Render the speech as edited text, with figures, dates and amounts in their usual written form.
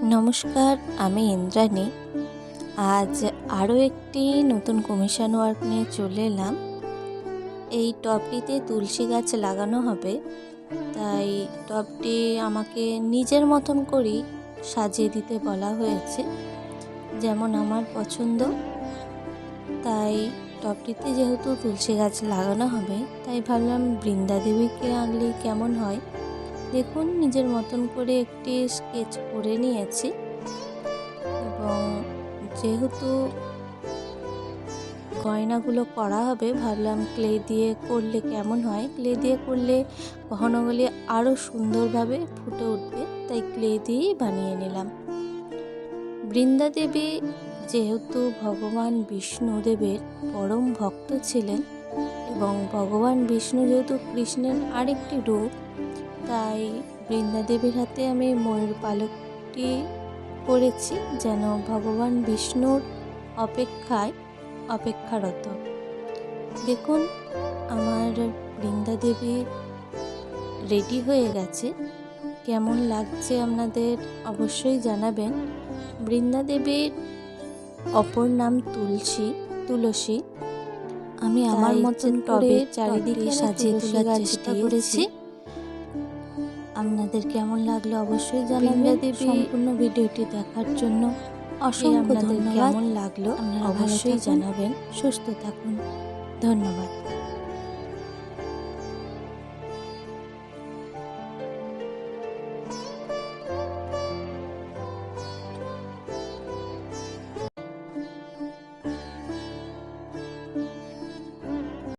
নমস্কার, আমি ইন্দ্রাণী। আজ আরও একটি নতুন কমিশন ওয়ার্ক নিয়ে চলে এলাম। এই টবটিতে তুলসী গাছ লাগানো হবে, তাই টবটি আমাকে নিজের মতন করেই সাজিয়ে দিতে বলা হয়েছে, যেমন আমার পছন্দ। তাই টবটিতে যেহেতু তুলসী গাছ লাগানো হবে, তাই ভাবলাম বৃন্দা দেবীকে আনলে কেমন হয়। দেখুন, নিজের মতন করে একটি স্কেচ করে নিয়েছি এবং যেহেতু গয়নাগুলো করা হবে, ভাবলাম ক্লে দিয়ে করলে কেমন হয়। ক্লে দিয়ে করলে গহনাগুলি আরও সুন্দরভাবে ফুটে উঠবে, তাই ক্লে দিয়েই বানিয়ে নিলাম। বৃন্দা দেবী যেহেতু ভগবান বিষ্ণুদেবের পরম ভক্ত ছিলেন এবং ভগবান বিষ্ণু যেহেতু কৃষ্ণের আরেকটি রূপ, তাই বৃন্দা দেবীর হাতে আমি ময়ূর পালকটি করেছি, যেন ভগবান বিষ্ণুর অপেক্ষারত। দেখুন, আমার বৃন্দা দেবী রেডি হয়ে গেছে। কেমন লাগছে আপনাদের অবশ্যই জানাবেন। বৃন্দা দেবীর অপর নাম তুলসী। আমি আমার মতন করে চারিদিকে সাজিয়ে তোলার চেষ্টা করেছি। আপনাদের কেমন লাগলো অবশ্যই জানাবেন। সম্পূর্ণ ভিডিওটি দেখার জন্য অসংখ্য ধন্যবাদ। কেমন লাগলো অবশ্যই জানাবেন। সুস্থ থাকুন। ধন্যবাদ।